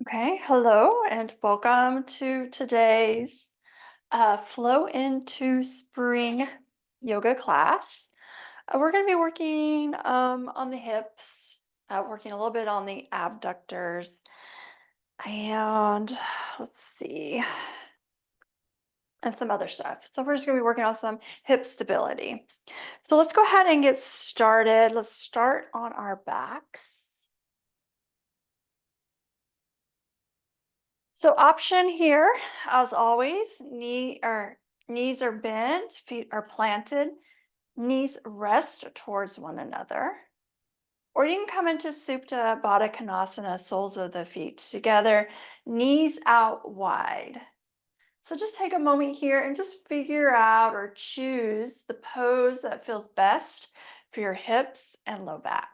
Okay, hello and welcome to today's Flow into Spring yoga class. We're going to be working on the hips, working a little bit on the abductors, and let's see, and some other stuff. So we're just going to be working on some hip stability. So let's go ahead and get started. Let's start on our backs. So option here, as always, knees are bent, feet are planted, knees rest towards one another. Or you can come into Supta Baddha Konasana, soles of the feet together, knees out wide. So just take a moment here and just figure out or choose the pose that feels best for your hips and low back.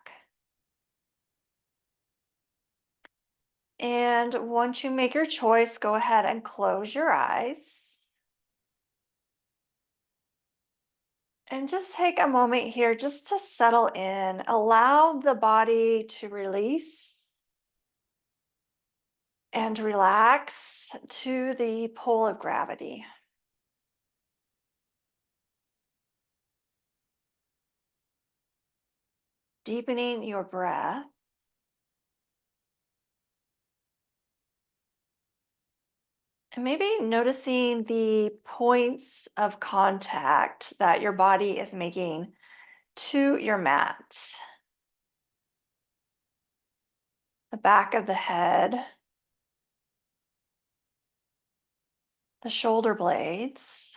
And once you make your choice, go ahead and close your eyes. And just take a moment here just to settle in. Allow the body to release and relax to the pull of gravity. Deepening your breath. And maybe noticing the points of contact that your body is making to your mat. The back of the head, the shoulder blades,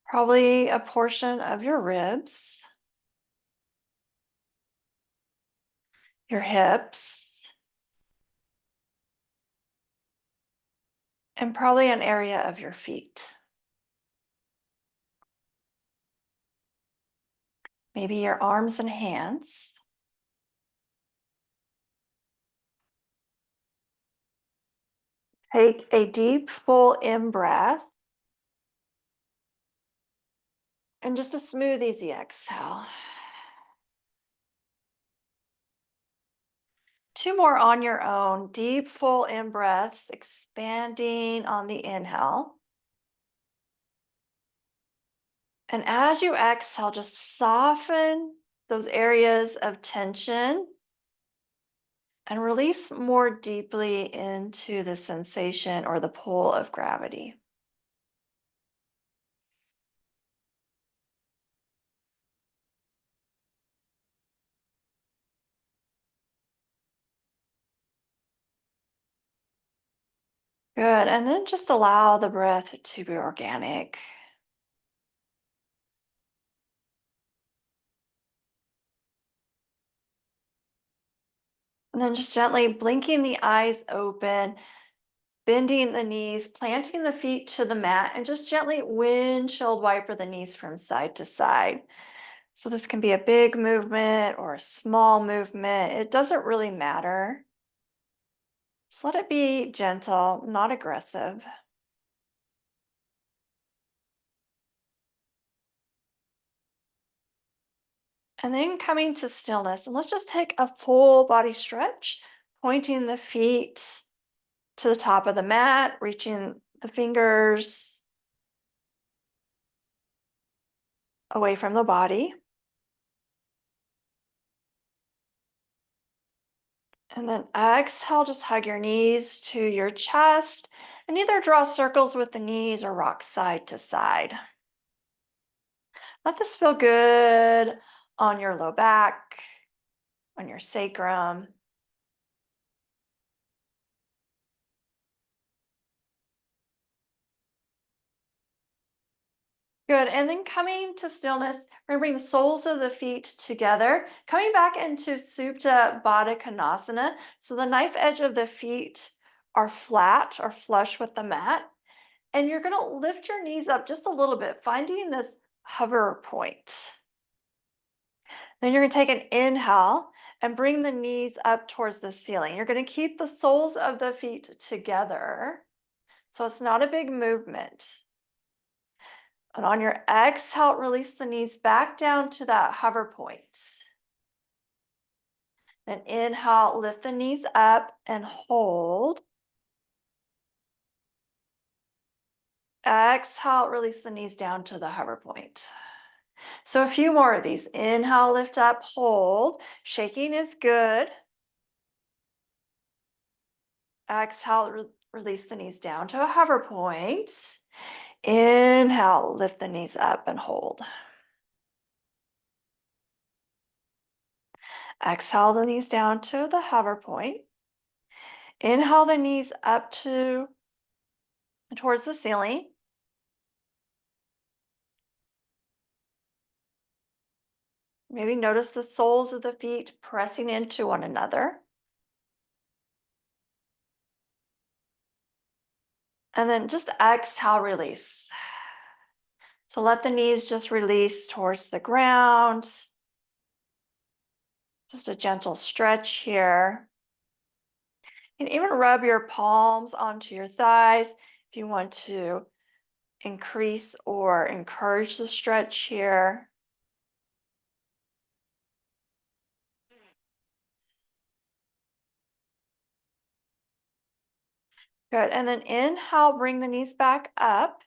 probably a portion of your ribs, your hips, and probably an area of your feet. Maybe your arms and hands. Take a deep, full in breath. And just a smooth, easy exhale. Two more on your own. Deep, full in breaths, expanding on the inhale. And as you exhale, just soften those areas of tension and release more deeply into the sensation or the pull of gravity. Good. And then just allow the breath to be organic. And then just gently blinking the eyes open, bending the knees, planting the feet to the mat, and just gently windshield wiper the knees from side to side. So this can be a big movement or a small movement. It doesn't really matter. Just let it be gentle, not aggressive. And then coming to stillness, and let's just take a full body stretch, pointing the feet to the top of the mat, reaching the fingers away from the body. And then exhale, just hug your knees to your chest and either draw circles with the knees or rock side to side. Let this feel good on your low back, on your sacrum. Good. And then coming to stillness, we're going to bring the soles of the feet together, coming back into Supta Baddha Konasana. So the knife edge of the feet are flat or flush with the mat. And you're going to lift your knees up just a little bit, finding this hover point. Then you're going to take an inhale and bring the knees up towards the ceiling. You're going to keep the soles of the feet together. So it's not a big movement. And on your exhale, release the knees back down to that hover point. And inhale, lift the knees up and hold. Exhale, release the knees down to the hover point. So a few more of these. Inhale, lift up, hold. Shaking is good. Exhale, release the knees down to a hover point. Inhale, lift the knees up and hold. Exhale the knees down to the hover point. Inhale the knees up to towards the ceiling. Maybe notice the soles of the feet pressing into one another. And then just exhale, release. So let the knees just release towards the ground. Just a gentle stretch here. You can even rub your palms onto your thighs if you want to increase or encourage the stretch here. Good. And then inhale, bring the knees back up.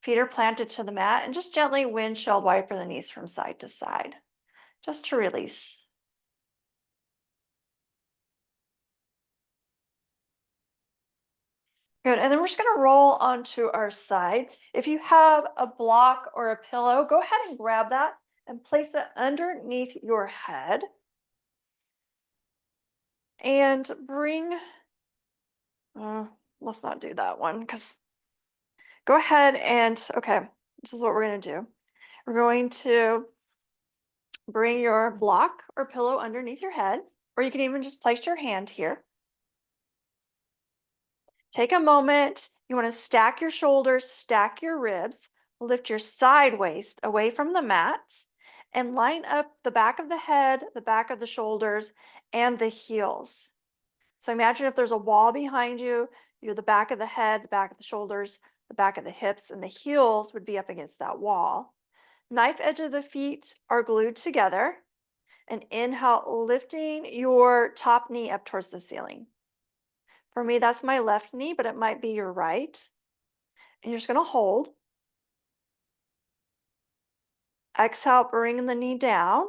Feet are planted to the mat, and just gently windshield wiper the knees from side to side, just to release. Good. And then we're just going to roll onto our side. If you have a block or a pillow, go ahead and grab that and place it underneath your head. And bring, let's not do that one because go ahead and, okay, this is what we're going to do. We're going to bring your block or pillow underneath your head, or you can even just place your hand here. Take a moment. You want to stack your shoulders, stack your ribs, lift your side waist away from the mat, and line up the back of the head, the back of the shoulders, and the heels. So imagine if there's a wall behind you, you're the back of the head, the back of the shoulders, the back of the hips, and the heels would be up against that wall. Knife edge of the feet are glued together. And inhale, lifting your top knee up towards the ceiling. For me, that's my left knee, but it might be your right. And you're just going to hold. Exhale, bring the knee down.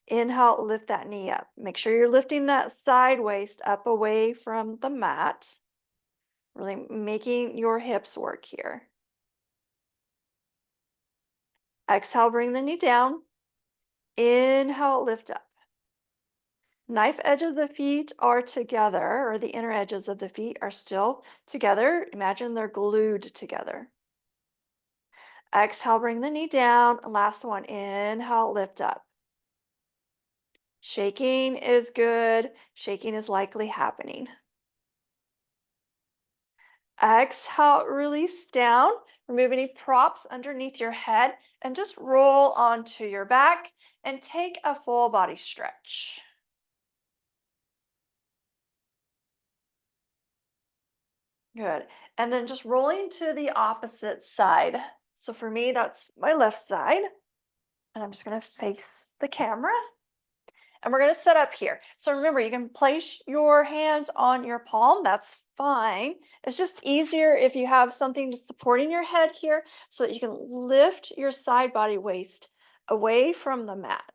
Inhale, lift that knee up. Make sure you're lifting that side waist up away from the mat. Really making your hips work here. Exhale, bring the knee down. Inhale, lift up. Knife edge of the feet are together, or the inner edges of the feet are still together. Imagine they're glued together. Exhale, bring the knee down. Last one, inhale, lift up. Shaking is good. Shaking is likely happening. Exhale, release down. Remove any props underneath your head and just roll onto your back and take a full body stretch. Good. And then just rolling to the opposite side. So for me, that's my left side. And I'm just going to face the camera. And we're going to set up here. So remember, you can place your hands on your palm. That's fine. It's just easier if you have something supporting your head here so that you can lift your side body waist away from the mat.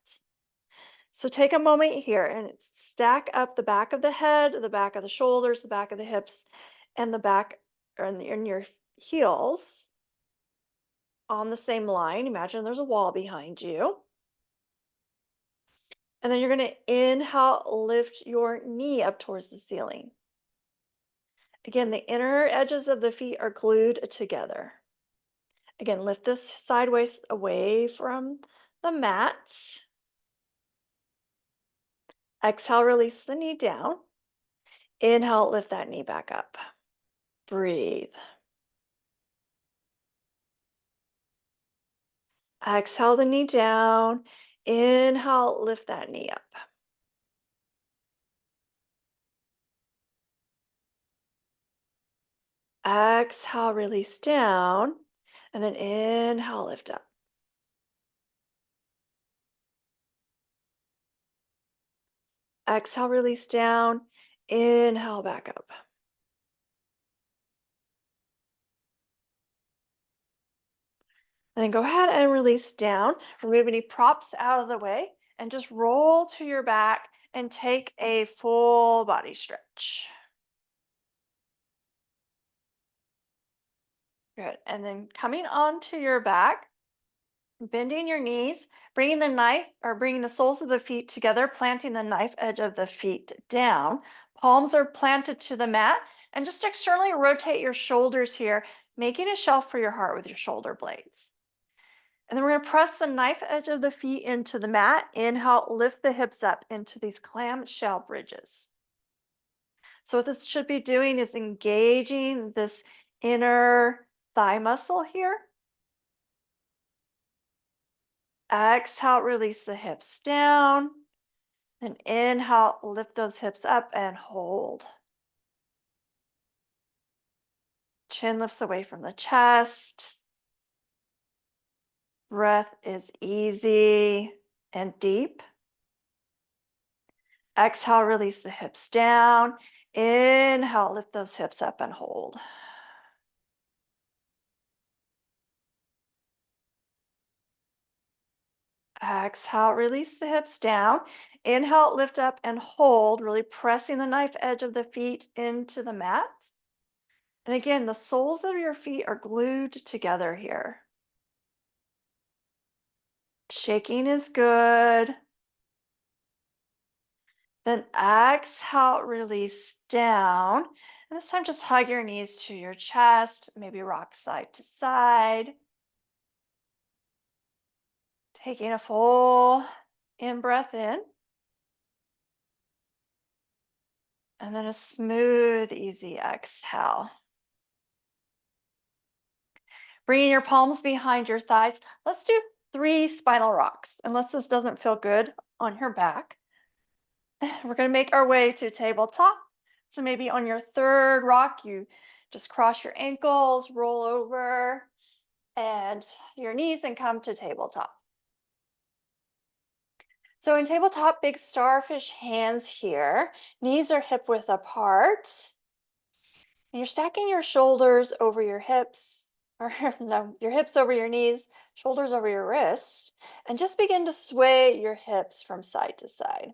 So take a moment here and stack up the back of the head, the back of the shoulders, the back of the hips, and the back and your heels on the same line. Imagine there's a wall behind you. And then you're going to inhale, lift your knee up towards the ceiling. Again, the inner edges of the feet are glued together. Again, lift this sideways away from the mat. Exhale, release the knee down. Inhale, lift that knee back up. Breathe. Exhale the knee down. Inhale, lift that knee up. Exhale, release down. And then inhale, lift up. Exhale, release down. Inhale, back up. And then go ahead and release down. Remove any props out of the way and just roll to your back and take a full body stretch. Good. And then coming onto your back, bending your knees, bringing the knife or bringing the soles of the feet together, planting the knife edge of the feet down. Palms are planted to the mat, and just externally rotate your shoulders here, making a shelf for your heart with your shoulder blades. And then we're going to press the knife edge of the feet into the mat. Inhale, lift the hips up into these clamshell bridges. So what this should be doing is engaging this inner thigh muscle here. Exhale, release the hips down. And inhale, lift those hips up and hold. Chin lifts away from the chest. Breath is easy and deep. Exhale, release the hips down. Inhale, lift those hips up and hold. Exhale, release the hips down. Inhale, lift up and hold, really pressing the knife edge of the feet into the mat. And again, the soles of your feet are glued together here. Shaking is good. Then exhale, release down. And this time, just hug your knees to your chest, maybe rock side to side. Taking a full in breath in. And then a smooth, easy exhale. Bringing your palms behind your thighs. Let's do 3 spinal rocks, unless this doesn't feel good on your back. We're going to make our way to tabletop. So maybe on your 3rd rock, you just cross your ankles, roll over and your knees and come to tabletop. So in tabletop, big starfish hands here. Knees are hip width apart. And you're stacking your shoulders over your hips, or no, your hips over your knees, shoulders over your wrists, and just begin to sway your hips from side to side.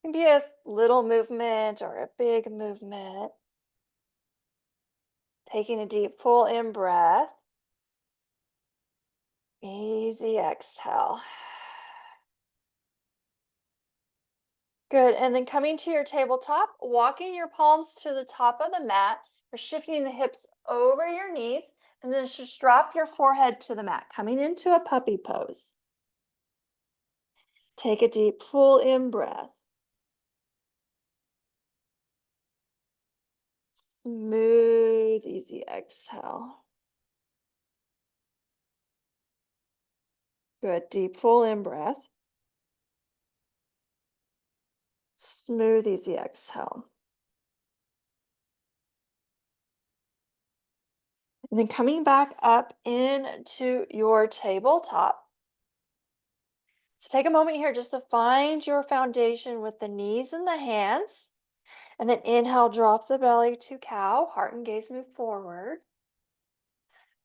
It can be a little movement or a big movement. Taking a deep, full in breath. Easy exhale. Good. And then coming to your tabletop, walking your palms to the top of the mat, or shifting the hips over your knees, and then just drop your forehead to the mat, coming into a puppy pose. Take a deep, full in breath. Smooth, easy exhale. Good. Deep, full in breath. Smooth, easy exhale. And then coming back up into your tabletop. So take a moment here just to find your foundation with the knees and the hands. And then inhale, drop the belly to cow, heart and gaze move forward.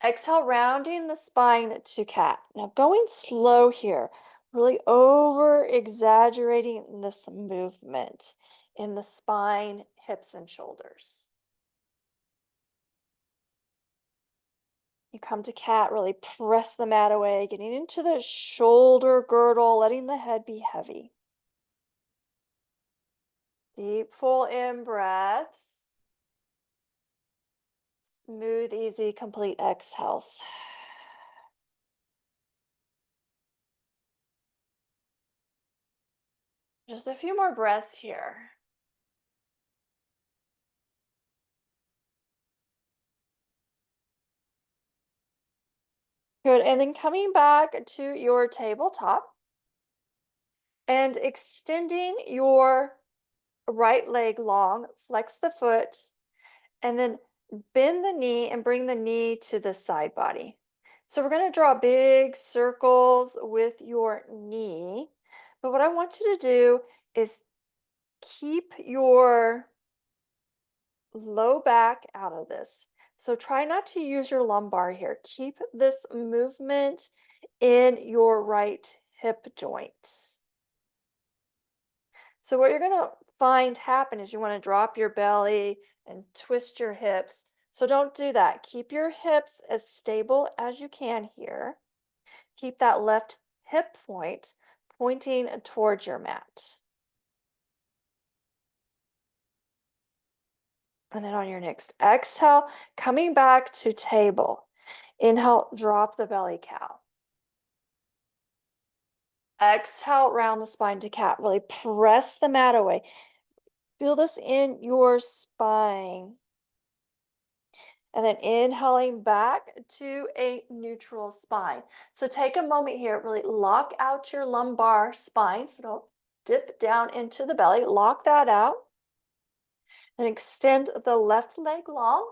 Exhale, rounding the spine to cat. Now going slow here, really over exaggerating this movement in the spine, hips, and shoulders. You come to cat, really press the mat away, getting into the shoulder girdle, letting the head be heavy. Deep, full in breaths. Smooth, easy, complete exhales. Just a few more breaths here. Good. And then coming back to your tabletop and extending your right leg long, flex the foot, and then bend the knee and bring the knee to the side body. So we're going to draw big circles with your knee, But what I want you to do is keep your low back out of this. So try not to use your lumbar here. Keep this movement in your right hip joint. So what you're going to find happen is you want to drop your belly and twist your hips. So don't do that. Keep your hips as stable as you can here. Keep that left hip point pointing towards your mat. And then on your next exhale, coming back to table. Inhale, drop the belly cow. Exhale, round the spine to cat. Really press the mat away. Feel this in your spine. And then inhaling back to a neutral spine. So take a moment here, really lock out your lumbar spine. So don't dip down into the belly. Lock that out. And extend the left leg long.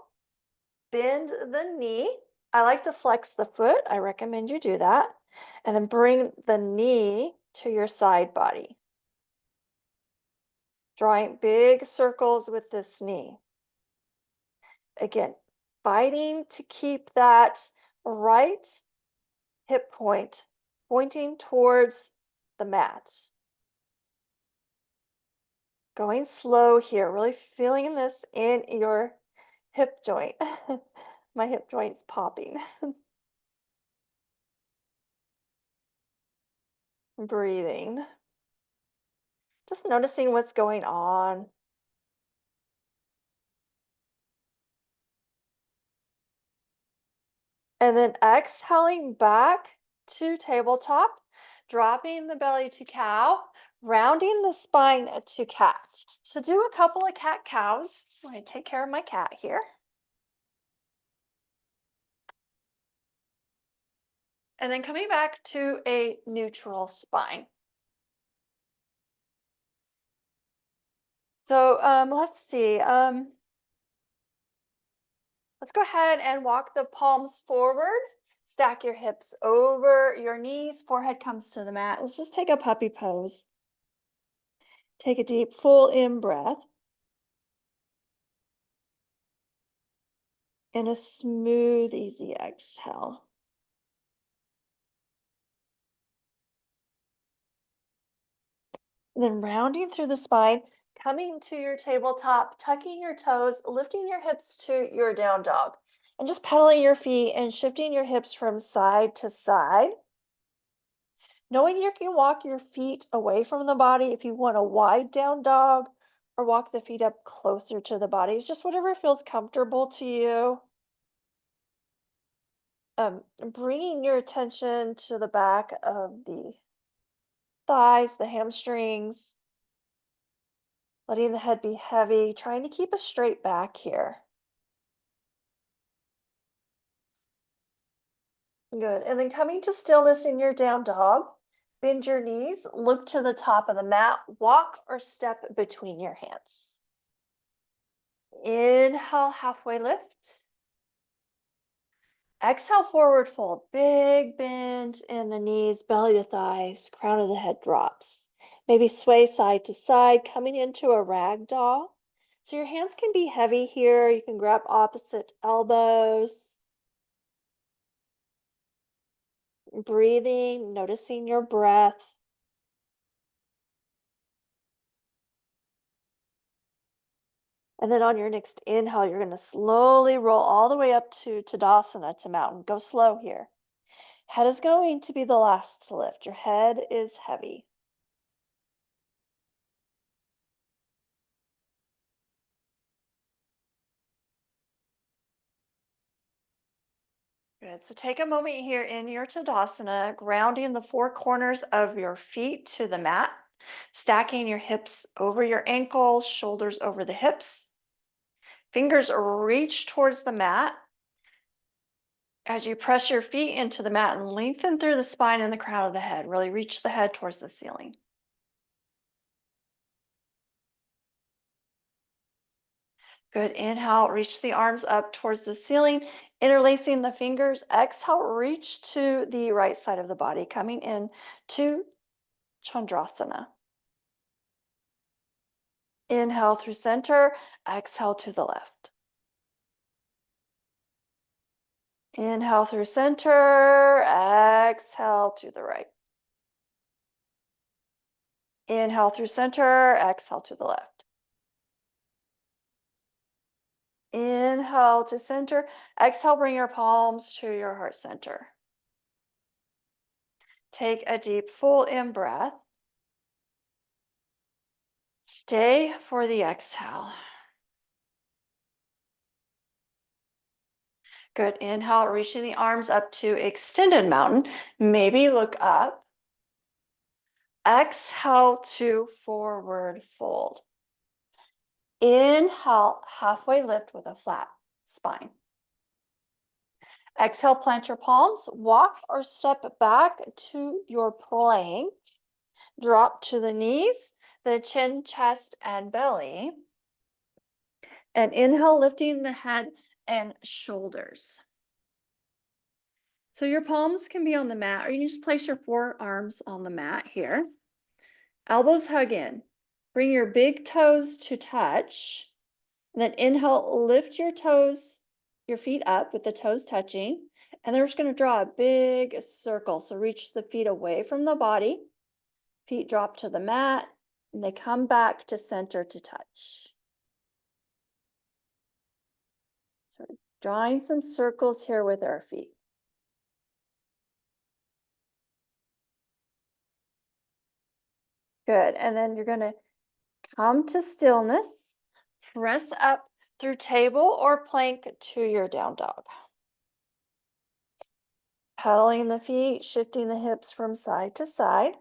Bend the knee. I like to flex the foot. I recommend you do that. And then bring the knee to your side body. Drawing big circles with this knee. Again, fighting to keep that right hip point pointing towards the mat. Going slow here, really feeling this in your hip joint. My hip joint's popping. Breathing. Just noticing what's going on. And then exhaling back to tabletop, dropping the belly to cow, rounding the spine to cat. So do a couple of cat cows. I'm going to take care of my cat here. And then coming back to a neutral spine. So let's see. Let's go ahead and walk the palms forward. Stack your hips over your knees. Forehead comes to the mat. Let's just take a puppy pose. Take a deep, full in breath. And a smooth, easy exhale. Then rounding through the spine, coming to your tabletop, tucking your toes, lifting your hips to your down dog, and just pedaling your feet and shifting your hips from side to side. Knowing you can walk your feet away from the body if you want a wide down dog or walk the feet up closer to the body. It's just whatever feels comfortable to you. Bringing your attention to the back of the thighs, the hamstrings, letting the head be heavy, trying to keep a straight back here. Good. And then coming to stillness in your down dog, bend your knees, look to the top of the mat, walk or step between your hands. Inhale, halfway lift. Exhale, forward fold. Big bend in the knees, belly to thighs, crown of the head drops. Maybe sway side to side, coming into a rag doll. So your hands can be heavy here. You can grab opposite elbows. Breathing, noticing your breath. And then on your next inhale, you're going to slowly roll all the way up to Tadasana, to mountain. Go slow here. Head is going to be the last to lift. Your head is heavy. Good. So take a moment here in your Tadasana, grounding the four corners of your feet to the mat, stacking your hips over your ankles, shoulders over the hips. Fingers reach towards the mat as you press your feet into the mat and lengthen through the spine and the crown of the head. Really reach the head towards the ceiling. Good. Inhale, reach the arms up towards the ceiling, interlacing the fingers. Exhale, reach to the right side of the body, coming in to Chandrasana. Inhale through center, exhale to the left. Inhale through center, exhale to the right. Inhale through center, exhale to the left. Inhale to center, exhale, bring your palms to your heart center. Take a deep, full in breath. Stay for the exhale. Good. Inhale, reaching the arms up to extended mountain. Maybe look up. Exhale to forward fold. Inhale, halfway lift with a flat spine. Exhale, plant your palms, walk or step back to your plank. Drop to the knees, the chin, chest, and belly. And inhale, lifting the head and shoulders. So your palms can be on the mat, or you can just place your forearms on the mat here. Elbows hug in. Bring your big toes to touch. And then inhale, lift your toes, your feet up with the toes touching. And then we're just going to draw a big circle. So reach the feet away from the body. Feet drop to the mat, and they come back to center to touch. So drawing some circles here with our feet. Good. And then you're going to come to stillness, press up through table or plank to your down dog. Pedaling the feet, shifting the hips from side to side.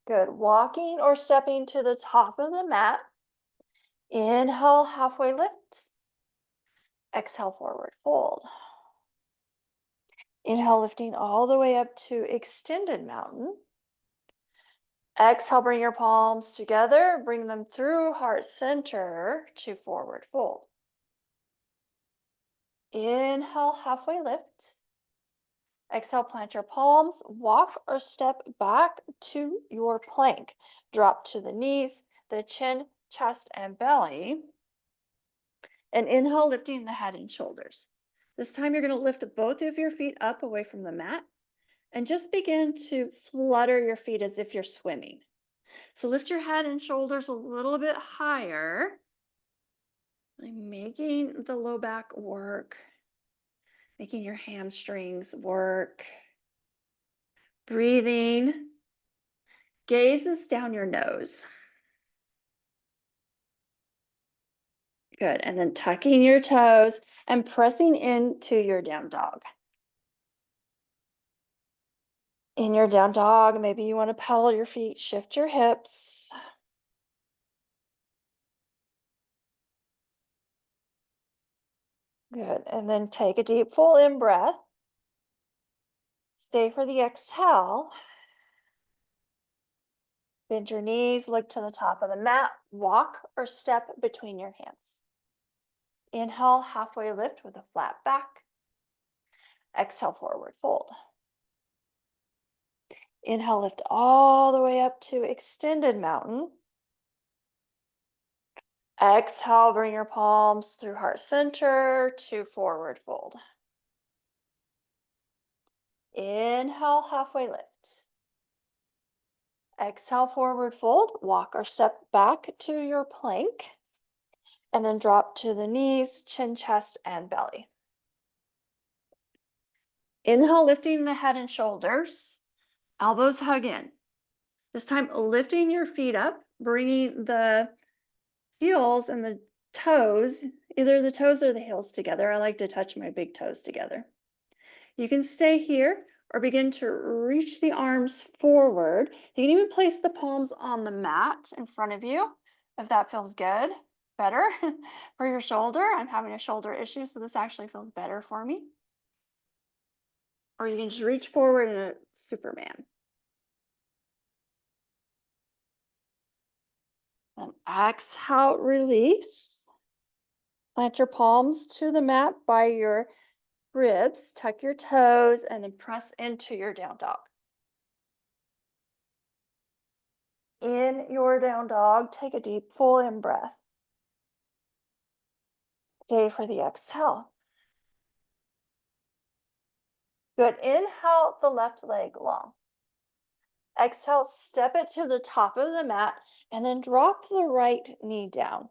Good. Walking or stepping to the top of the mat. Inhale, halfway lift. Exhale, forward fold. Inhale, lifting all the way up to extended mountain. Exhale, bring your palms together, bring them through heart center to forward fold. Inhale, halfway lift. Exhale, plant your palms, walk or step back to your plank. Drop to the knees, the chin, chest, and belly. And inhale, lifting the head and shoulders. This time you're going to lift both of your feet up away from the mat and just begin to flutter your feet as if you're swimming. So lift your head and shoulders a little bit higher, making the low back work, making your hamstrings work. Breathing, gazes down your nose. Good. And then tucking your toes and pressing into your down dog. In your down dog, maybe you want to pedal your feet, shift your hips. Good. And then take a deep, full in breath. Stay for the exhale. Bend your knees, look to the top of the mat, walk or step between your hands. Inhale, halfway lift with a flat back. Exhale, forward fold. Inhale, lift all the way up to extended mountain. Exhale, bring your palms through heart center to forward fold. Inhale, halfway lift. Exhale, forward fold. Walk or step back to your plank. And then drop to the knees, chin, chest, and belly. Inhale, lifting the head and shoulders. Elbows hug in. This time, lifting your feet up, bringing the heels and the toes, either the toes or the heels together. I like to touch my big toes together. You can stay here or begin to reach the arms forward. You can even place the palms on the mat in front of you if that feels good, better for your shoulder. I'm having a shoulder issue, so this actually feels better for me. Or you can just reach forward in a Superman. Then exhale, release. Plant your palms to the mat by your ribs, tuck your toes, and then press into your down dog. In your down dog, take a deep full in breath. Stay for the exhale. Good. Inhale the left leg long. Exhale, step it to the top of the mat and then drop the right knee down.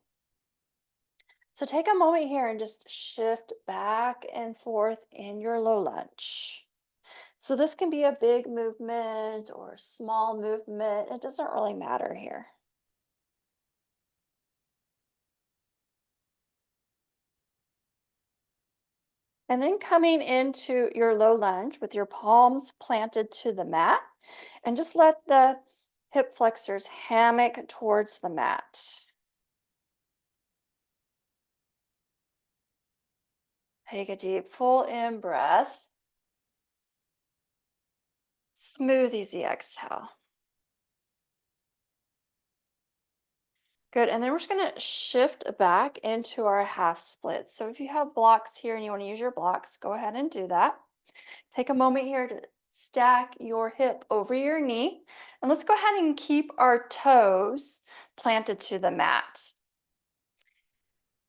So take a moment here and just shift back and forth in your low lunge. So this can be a big movement or a small movement. It doesn't really matter here. And then coming into your low lunge with your palms planted to the mat, and just let the hip flexors hammock towards the mat. Take a deep full in breath. Smooth, easy exhale. Good. And then we're just going to shift back into our half split. So if you have blocks here and you want to use your blocks, go ahead and do that. Take a moment here to stack your hip over your knee. And let's go ahead and keep our toes planted to the mat.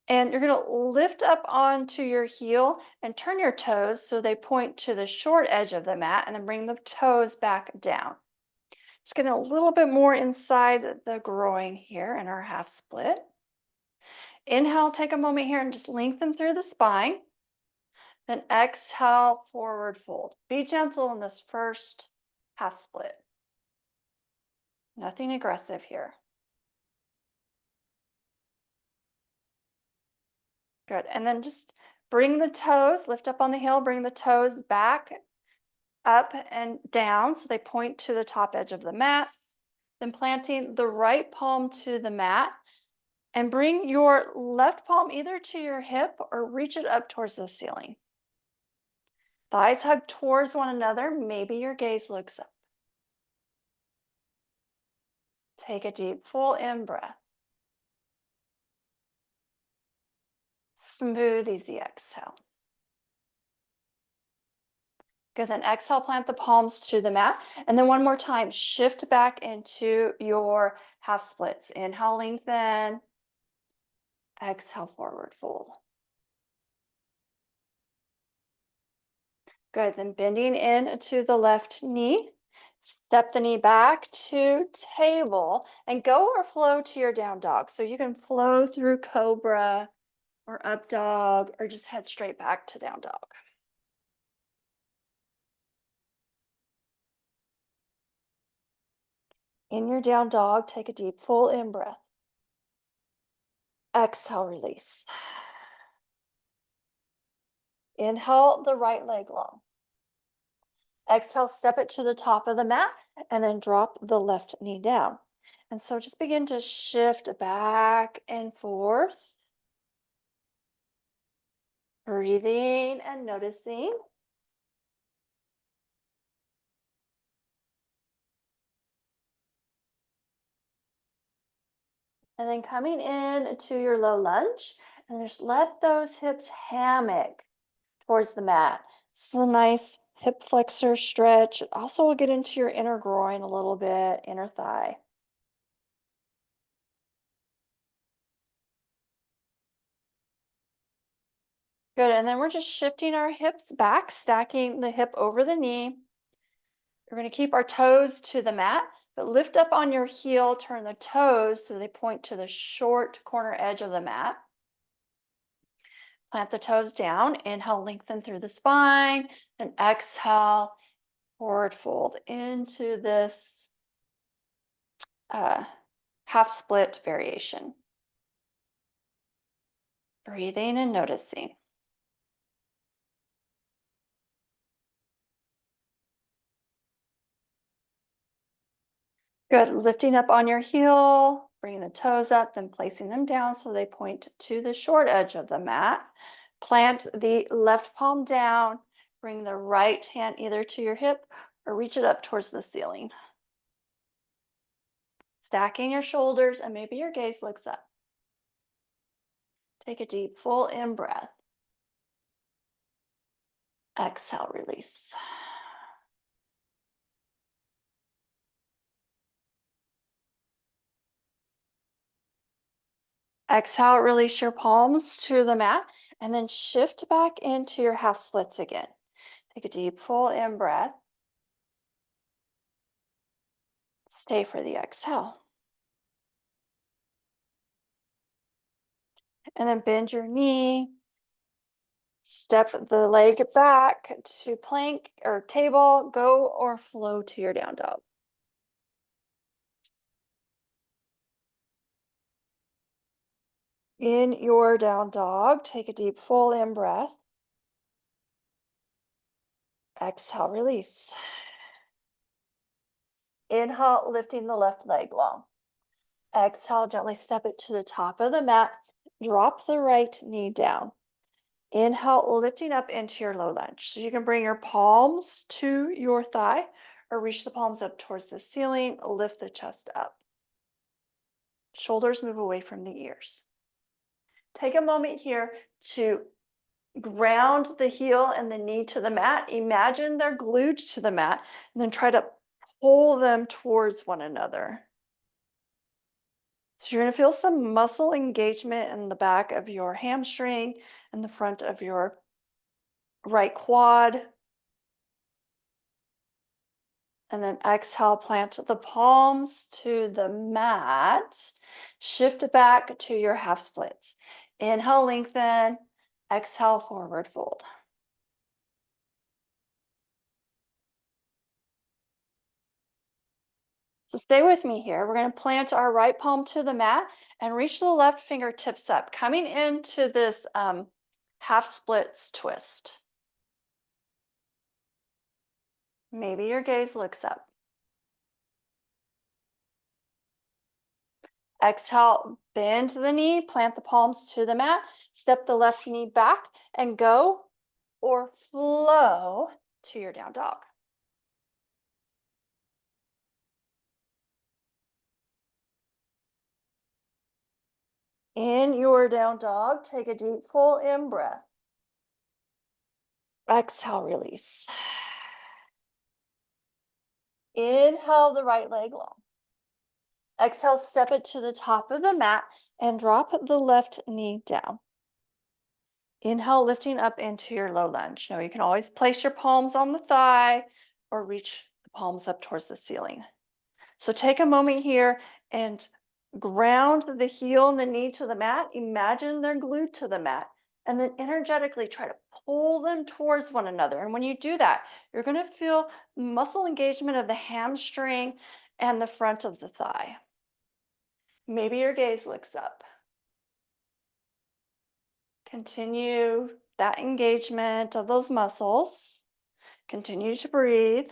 And you're going to lift up onto your heel and turn your toes so they point to the short edge of the mat, and then bring the toes back down. Just getting a little bit more inside the groin here in our half split. Inhale, take a moment here and just lengthen through the spine. Then exhale, forward fold. Be gentle in this first half split. Nothing aggressive here. Good. And then just bring the toes, lift up on the heel, bring the toes back, up and down so they point to the top edge of the mat. Then planting the right palm to the mat, and bring your left palm either to your hip or reach it up towards the ceiling. Thighs hug towards one another. Maybe your gaze looks up. Take a deep, full in breath. Smooth, easy exhale. Good. Then exhale, plant the palms to the mat. And then one more time, shift back into your half splits. Inhale, lengthen. Exhale, forward fold. Good. Then bending in to the left knee. Step the knee back to table and go or flow to your down dog. So you can flow through cobra or up dog or just head straight back to down dog. In your down dog, take a deep, full in breath. Exhale, release. Inhale the right leg long. Exhale, step it to the top of the mat and then drop the left knee down. And so just begin to shift back and forth. Breathing and noticing. And then coming in to your low lunge, and just let those hips hammock towards the mat. It's a nice hip flexor stretch. It also will get into your inner groin a little bit, inner thigh. Good. And then we're just shifting our hips back, stacking the hip over the knee. We're going to keep our toes to the mat, but lift up on your heel, turn the toes so they point to the short corner edge of the mat. Plant the toes down. Inhale, lengthen through the spine. Then exhale, forward fold into this half split variation. Breathing and noticing. Good. Lifting up on your heel, bringing the toes up, then placing them down so they point to the short edge of the mat. Plant the left palm down. Bring the right hand either to your hip or reach it up towards the ceiling. Stacking your shoulders, and maybe your gaze looks up. Take a deep, full in breath. Exhale, release. Exhale, release your palms to the mat, and then shift back into your half splits again. Take a deep, full in breath. Stay for the exhale. And then bend your knee. Step the leg back to plank or table. Go or flow to your down dog. In your down dog, take a deep, full in breath. Exhale, release. Inhale, lifting the left leg long. Exhale, gently step it to the top of the mat. Drop the right knee down. Inhale, lifting up into your low lunge. So you can bring your palms to your thigh or reach the palms up towards the ceiling. Lift the chest up. Shoulders move away from the ears. Take a moment here to ground the heel and the knee to the mat. Imagine they're glued to the mat, and then try to pull them towards one another. So you're going to feel some muscle engagement in the back of your hamstring and the front of your right quad. And then exhale, plant the palms to the mat. Shift back to your half splits. Inhale, lengthen. Exhale, forward fold. So stay with me here. We're going to plant our right palm to the mat and reach the left fingertips up, coming into this half splits twist. Maybe your gaze looks up. Exhale, bend the knee, plant the palms to the mat, step the left knee back, and go or flow to your down dog. In your down dog, take a deep, full in breath. Exhale, release. Inhale the right leg long. Exhale, step it to the top of the mat and drop the left knee down. Inhale, lifting up into your low lunge. Now you can always place your palms on the thigh or reach the palms up towards the ceiling. So take a moment here and ground the heel and the knee to the mat. Imagine they're glued to the mat. And then energetically try to pull them towards one another. And when you do that, you're going to feel muscle engagement of the hamstring and the front of the thigh. Maybe your gaze looks up. Continue that engagement of those muscles. Continue to breathe.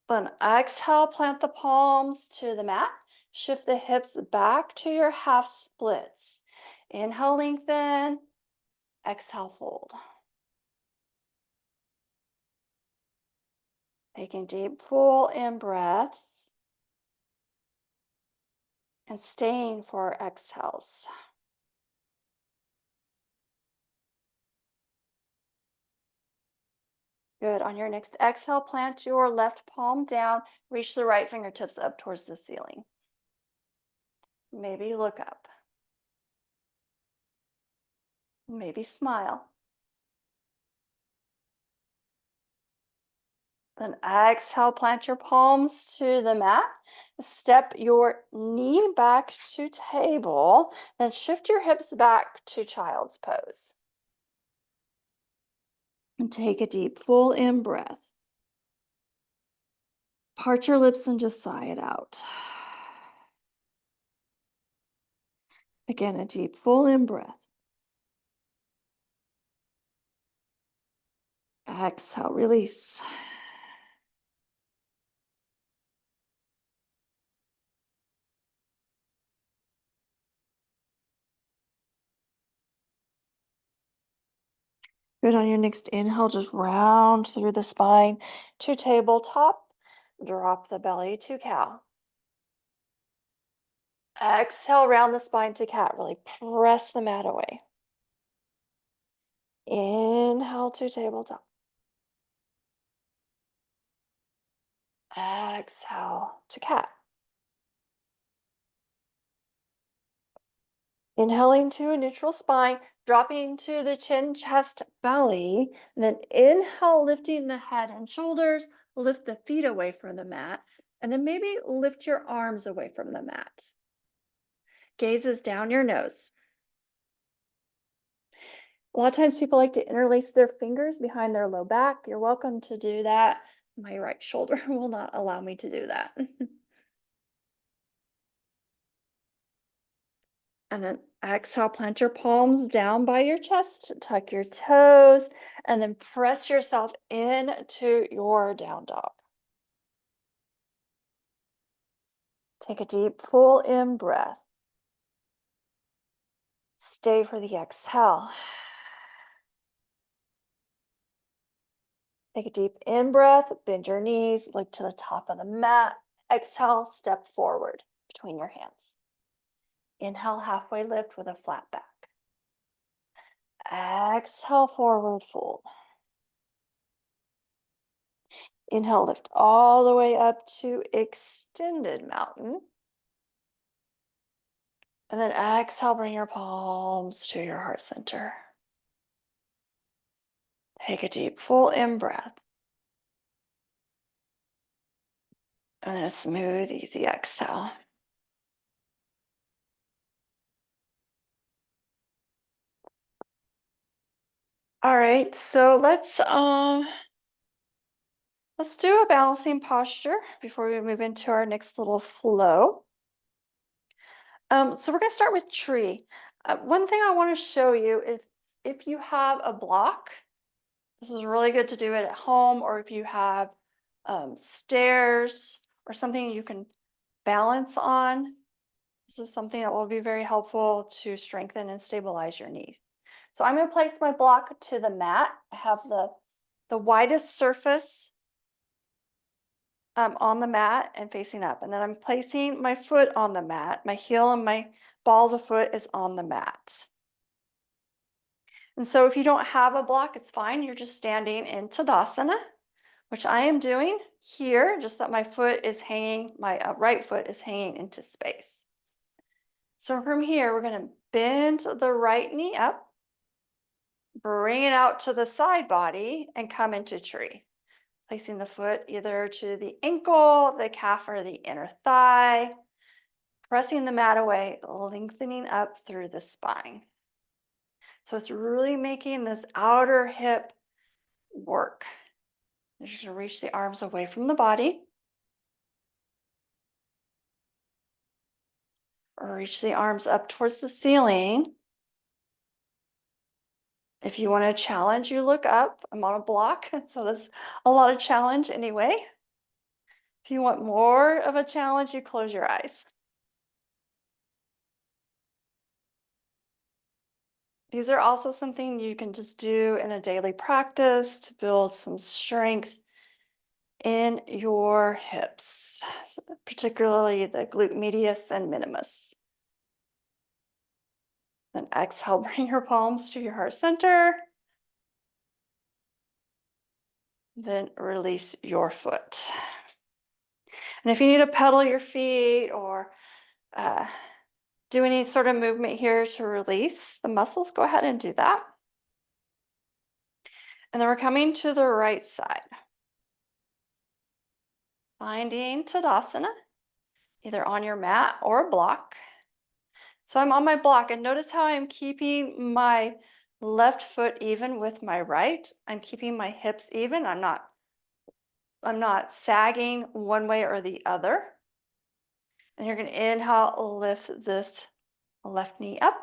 Then exhale, plant the palms to the mat. Shift the hips back to your half splits. Inhale, lengthen. Exhale, fold. Taking deep, full in breaths. And staying for exhales. Good. On your next exhale, plant your left palm down. Reach the right fingertips up towards the ceiling. Maybe look up. Maybe smile. Then exhale, plant your palms to the mat. Step your knee back to table. Then shift your hips back to child's pose. And take a deep, full in breath. Part your lips and just sigh it out. Again, a deep, full in breath. Exhale, release. Good. On your next inhale, just round through the spine to tabletop. Drop the belly to cow. Exhale, round the spine to cat. Really press the mat away. Inhale to tabletop. Exhale to cat. Inhaling to a neutral spine, dropping to the chin, chest, belly. And then inhale, lifting the head and shoulders, lift the feet away from the mat. And then maybe lift your arms away from the mat. Gaze is down your nose. A lot of times people like to interlace their fingers behind their low back. You're welcome to do that. My right shoulder will not allow me to do that. And then exhale, plant your palms down by your chest, tuck your toes, and then press yourself into your down dog. Take a deep, full in breath. Stay for the exhale. Take a deep in breath, bend your knees, look to the top of the mat. Exhale, step forward between your hands. Inhale, halfway lift with a flat back. Exhale, forward fold. Inhale, lift all the way up to extended mountain. And then exhale, bring your palms to your heart center. Take a deep, full in breath. And then a smooth, easy exhale. All right, so let's do a balancing posture before we move into our next little flow. So we're going to start with tree. One thing I want to show you is if you have a block, this is really good to do it at home, or if you have stairs or something you can balance on. This is something that will be very helpful to strengthen and stabilize your knees. So I'm going to place my block to the mat. I have the widest surface on the mat and facing up. And then I'm placing my foot on the mat. My heel and my ball of the foot is on the mat. And so if you don't have a block, it's fine. You're just standing in Tadasana, which I am doing here, just that my foot is hanging, my right foot is hanging into space. So from here, we're going to bend the right knee up, bring it out to the side body, and come into tree. Placing the foot either to the ankle, the calf, or the inner thigh. Pressing the mat away, lengthening up through the spine. So it's really making this outer hip work. You're just going to reach the arms away from the body. Or reach the arms up towards the ceiling. If you want a challenge, you look up. I'm on a block, so that's a lot of challenge anyway. If you want more of a challenge, you close your eyes. These are also something you can just do in a daily practice to build some strength in your hips, particularly the glute medius and minimus. Then exhale, bring your palms to your heart center. Then release your foot. And if you need to pedal your feet or do any sort of movement here to release the muscles, go ahead and do that. And then we're coming to the right side. Finding Tadasana, either on your mat or a block. So I'm on my block, and notice how I'm keeping my left foot even with my right. I'm keeping my hips even. I'm not sagging one way or the other. And you're going to inhale, lift this left knee up.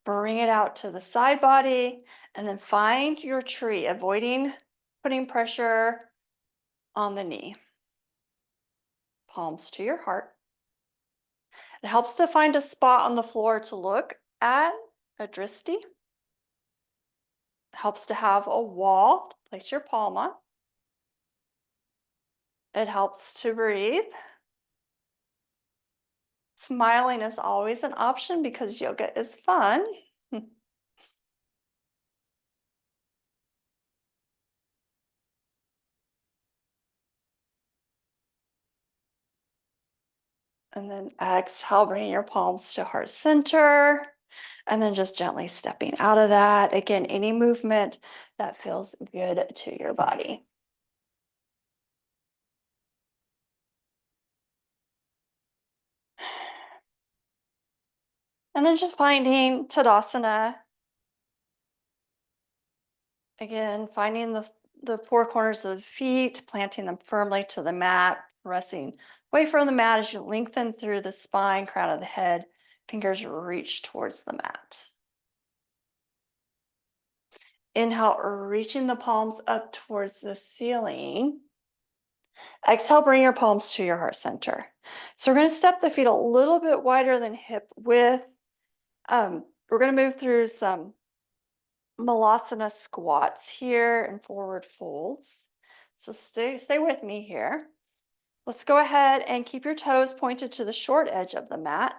Bring it out to the side body, and then find your tree, avoiding putting pressure on the knee. Palms to your heart. It helps to find a spot on the floor to look at, a dristi. It helps to have a wall to place your palm on. It helps to breathe. Smiling is always an option because yoga is fun. And then exhale, bring your palms to heart center. And then just gently stepping out of that. Again, any movement that feels good to your body. And then just finding Tadasana. Again, finding the four corners of the feet, planting them firmly to the mat, pressing away from the mat as you lengthen through the spine, crown of the head, fingers reach towards the mat. Inhale, reaching the palms up towards the ceiling. Exhale, bring your palms to your heart center. So we're going to step the feet a little bit wider than hip width. We're going to move through some Malasana squats here and forward folds. So stay with me here. Let's go ahead and keep your toes pointed to the short edge of the mat.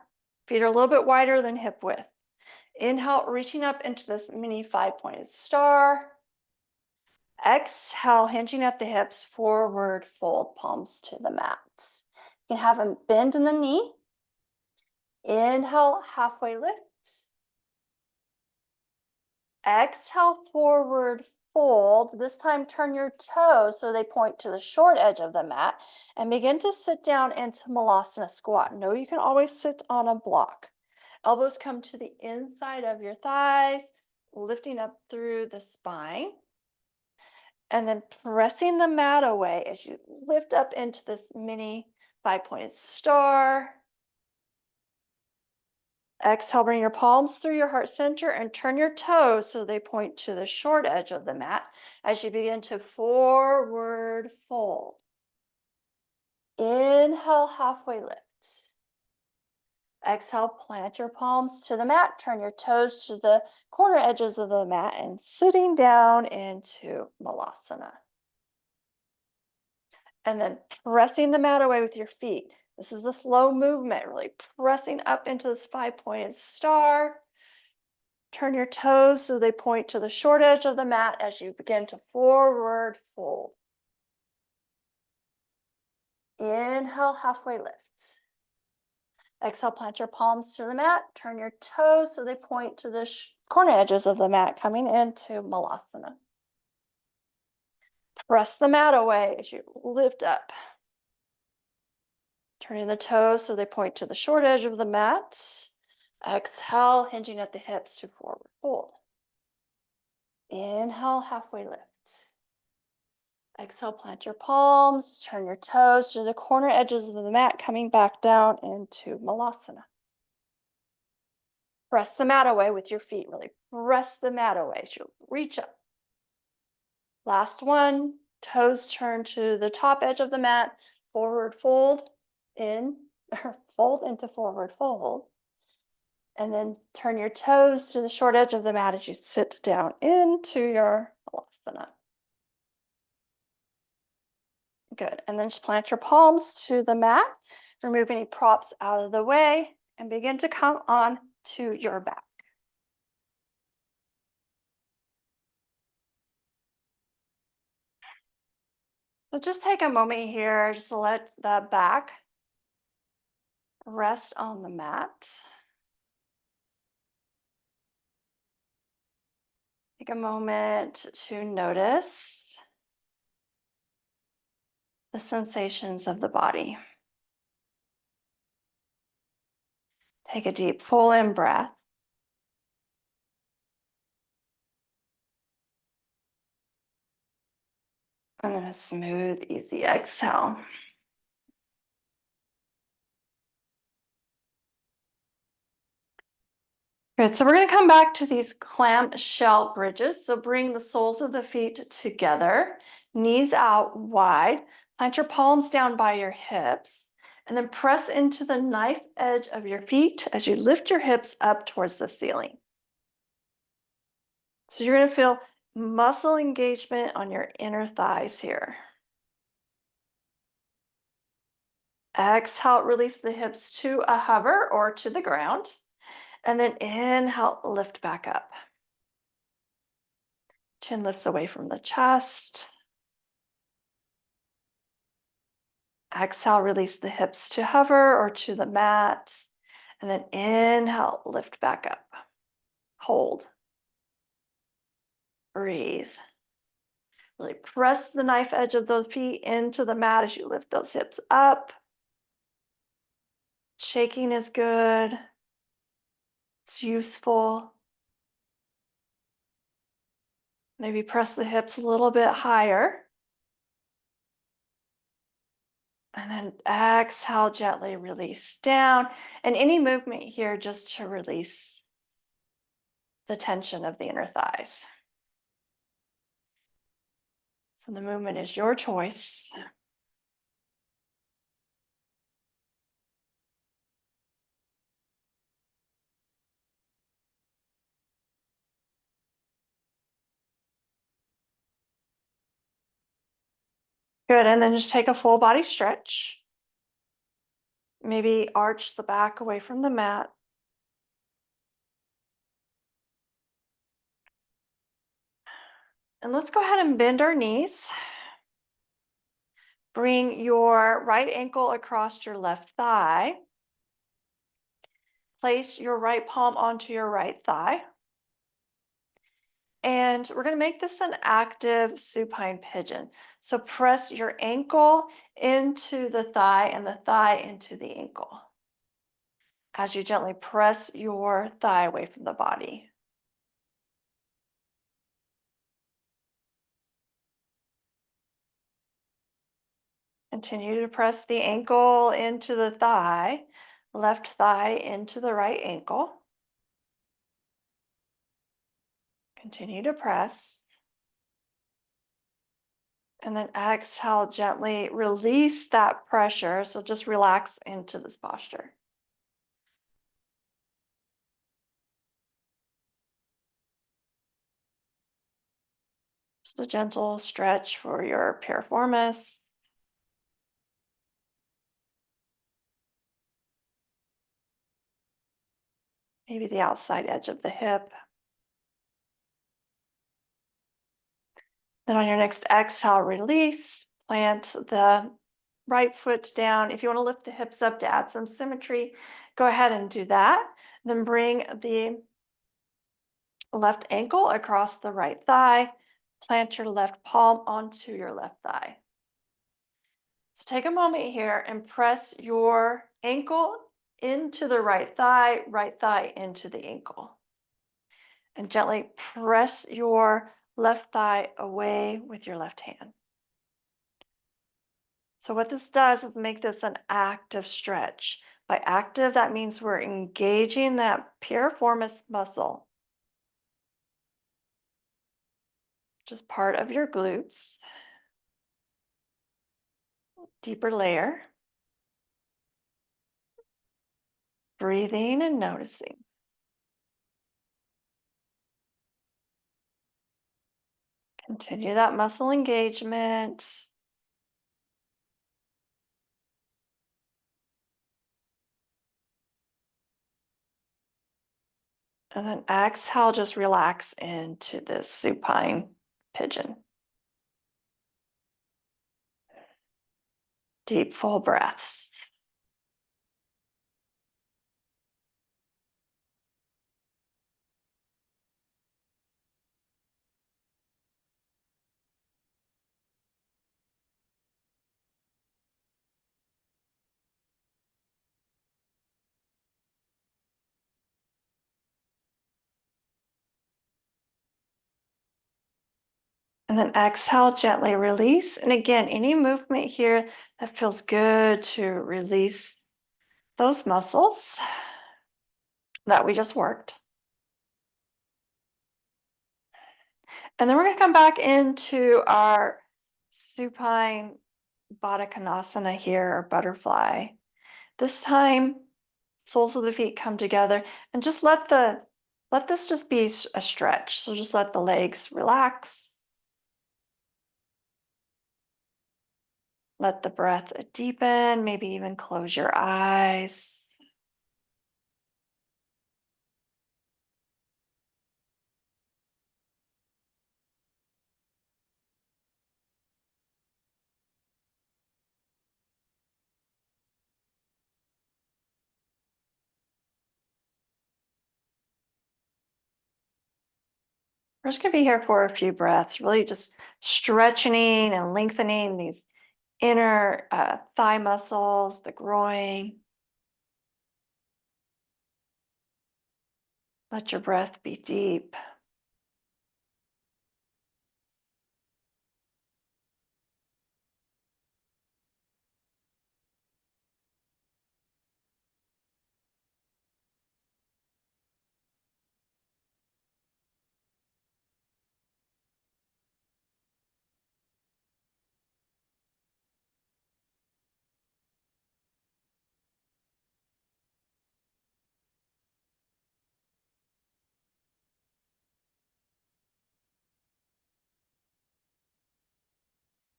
Feet are a little bit wider than hip width. Inhale, reaching up into this mini five-pointed star. Exhale, hinging at the hips, forward fold, palms to the mat. You can have a bend in the knee. Inhale, halfway lift. Exhale, forward fold. This time, turn your toes so they point to the short edge of the mat and begin to sit down into Malasana squat. No, you can always sit on a block. Elbows come to the inside of your thighs, lifting up through the spine. And then pressing the mat away as you lift up into this mini five-pointed star. Exhale, bring your palms through your heart center and turn your toes so they point to the short edge of the mat as you begin to forward fold. Inhale, halfway lift. Exhale, plant your palms to the mat, turn your toes to the corner edges of the mat and sitting down into Malasana. And then pressing the mat away with your feet. This is a slow movement, really pressing up into this five-pointed star. Turn your toes so they point to the short edge of the mat as you begin to forward fold. Inhale, halfway lift. Exhale, plant your palms to the mat. Turn your toes so they point to the corner edges of the mat, coming into Malasana. Press the mat away as you lift up. Turning the toes so they point to the short edge of the mat. Exhale, hinging at the hips to forward fold. Inhale, halfway lift. Exhale, plant your palms, turn your toes to the corner edges of the mat, coming back down into Malasana. Press the mat away with your feet, really press the mat away as you reach up. Last one, toes turn to the top edge of the mat, forward fold in, or fold into forward fold. And then turn your toes to the short edge of the mat as you sit down into your Malasana. Good. And then just plant your palms to the mat, remove any props out of the way, and begin to come on to your back. So just take a moment here just to let the back rest on the mat. Take a moment to notice the sensations of the body. Take a deep, full in breath. And then a smooth, easy exhale. Good, so we're going to come back to these clamshell bridges. So bring the soles of the feet together, knees out wide, plant your palms down by your hips, and then press into the knife edge of your feet as you lift your hips up towards the ceiling. So you're going to feel muscle engagement on your inner thighs here. Exhale, release the hips to a hover or to the ground. And then inhale, lift back up. Chin lifts away from the chest. Exhale, release the hips to hover or to the mat. And then inhale, lift back up. Hold. Breathe. Really press the knife edge of those feet into the mat as you lift those hips up. Shaking is good. It's useful. Maybe press the hips a little bit higher. And then exhale, gently release down. And any movement here just to release the tension of the inner thighs. So the movement is your choice. Good, and then just take a full body stretch. Maybe arch the back away from the mat. And let's go ahead and bend our knees. Bring your right ankle across your left thigh. Place your right palm onto your right thigh. And we're going to make this an active supine pigeon. So press your ankle into the thigh and the thigh into the ankle as you gently press your thigh away from the body. Continue to press the ankle into the thigh, left thigh into the right ankle. Continue to press. And then exhale, gently release that pressure. So just relax into this posture. Just a gentle stretch for your piriformis. Maybe the outside edge of the hip. Then on your next exhale, release, plant the right foot down. If you want to lift the hips up to add some symmetry, go ahead and do that. Then bring the left ankle across the right thigh. Plant your left palm onto your left thigh. So take a moment here and press your ankle into the right thigh into the ankle. And gently press your left thigh away with your left hand. So what this does is make this an active stretch. By active, that means we're engaging that piriformis muscle, which is part of your glutes. Deeper layer. Breathing and noticing. Continue that muscle engagement. And then exhale, just relax into this supine pigeon. Deep, full breaths. And then exhale, gently release. And again, any movement here that feels good to release those muscles that we just worked. And then we're going to come back into our supine Baddha Konasana here, or butterfly. This time, soles of the feet come together and just let this just be a stretch. So just let the legs relax. Let the breath deepen, maybe even close your eyes. We're just going to be here for a few breaths, really just stretching and lengthening these inner thigh muscles, the groin. Let your breath be deep.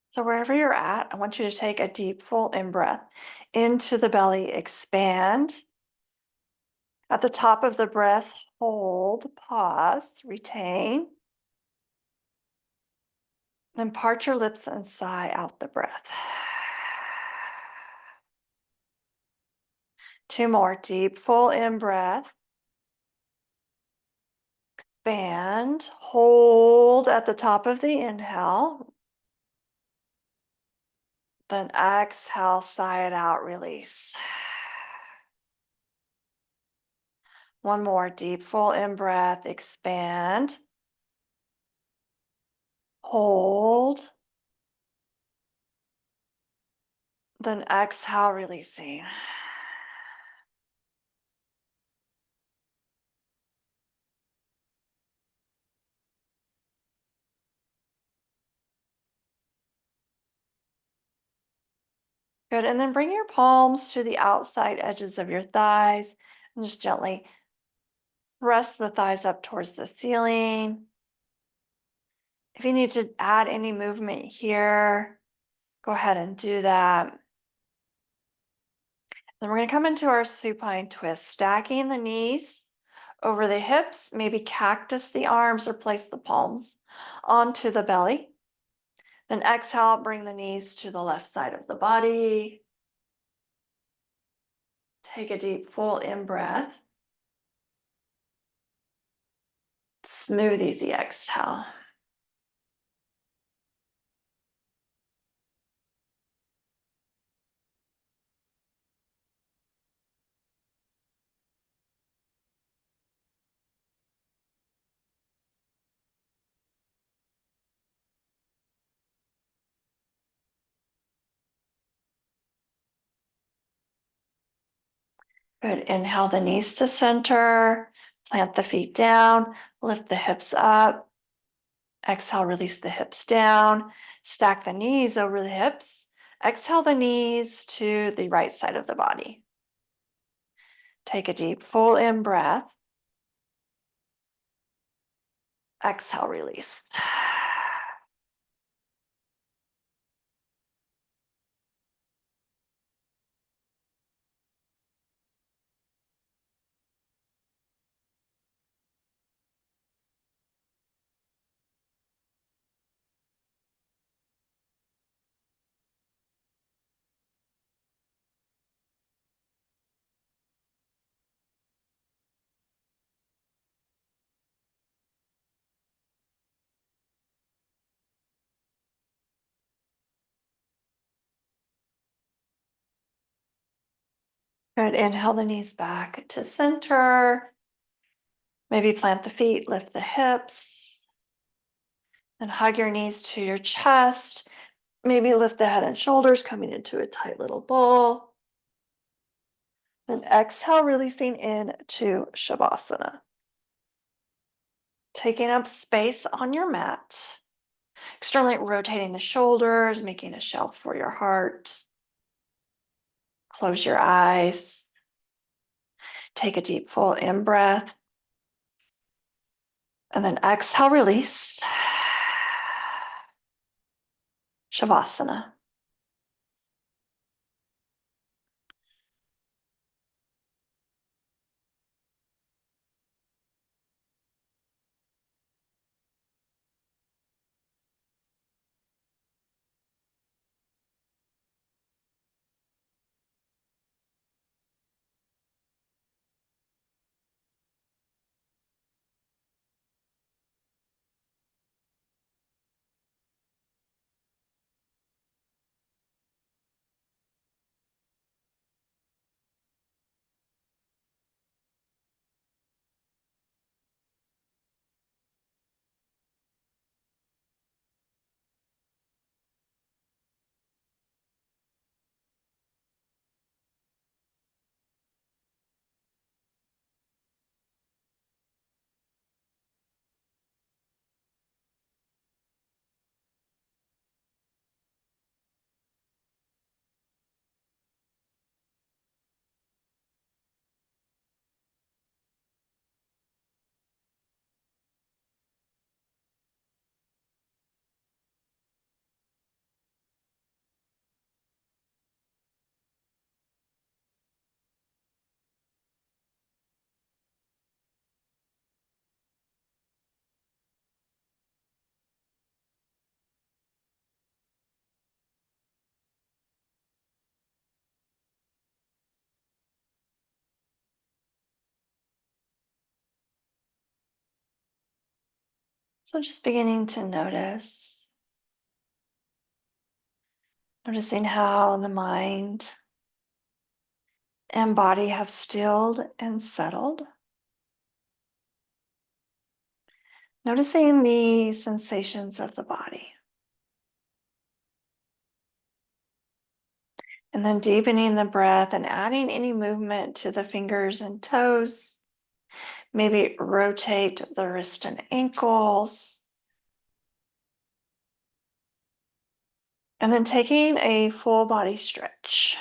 So wherever you're at, I want you to take a deep, full in breath into the belly, expand. At the top of the breath, hold, pause, retain. Then part your lips and sigh out the breath. Two more, deep, full in breath. Expand, hold at the top of the inhale. Then exhale, sigh it out, release. One more, deep, full in breath, expand. Hold. Then exhale, releasing. Good. And then bring your palms to the outside edges of your thighs and just gently press the thighs up towards the ceiling. If you need to add any movement here, go ahead and do that. Then we're going to come into our supine twist, stacking the knees over the hips, maybe cactus the arms or place the palms onto the belly. Then exhale, bring the knees to the left side of the body. Take a deep, full in breath. Smooth, easy exhale. Good. Inhale the knees to center. Plant the feet down. Lift the hips up. Exhale, release the hips down. Stack the knees over the hips. Exhale the knees to the right side of the body. Take a deep, full in breath. Exhale, release. Good. Inhale the knees back to center. Maybe plant the feet, lift the hips. Then hug your knees to your chest. Maybe lift the head and shoulders, coming into a tight little ball. Then exhale, releasing into Shavasana. Taking up space on your mat. Externally rotating the shoulders, making a shelf for your heart. Close your eyes. Take a deep, full in breath. And then exhale, release. Shavasana. So just beginning to notice, noticing how the mind and body have stilled and settled. Noticing the sensations of the body. And then deepening the breath and adding any movement to the fingers and toes. Maybe rotate the wrist and ankles. And then taking a full body stretch.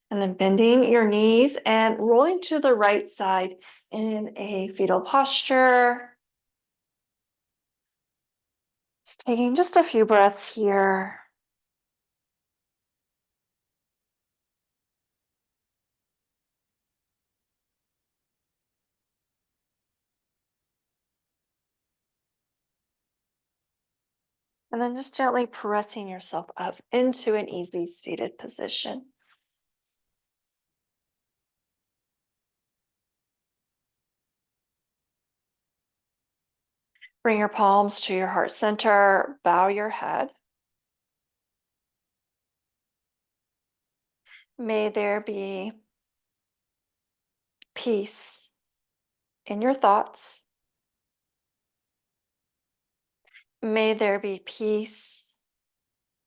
And then bending your knees and rolling to the right side in a fetal posture. Just taking just a few breaths here. And then just gently pressing yourself up into an easy seated position. Bring your palms to your heart center, bow your head. May there be peace in your thoughts. May there be peace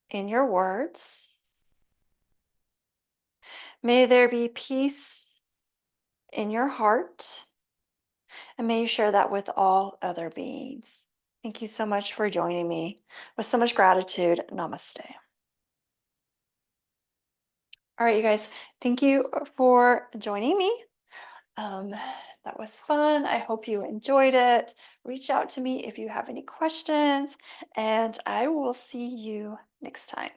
in your words. May there be peace in your heart. And may you share that with all other beings. Thank you so much for joining me. With so much gratitude, namaste. All right, you guys, thank you for joining me. That was fun. I hope you enjoyed it. Reach out to me if you have any questions, and I will see you next time.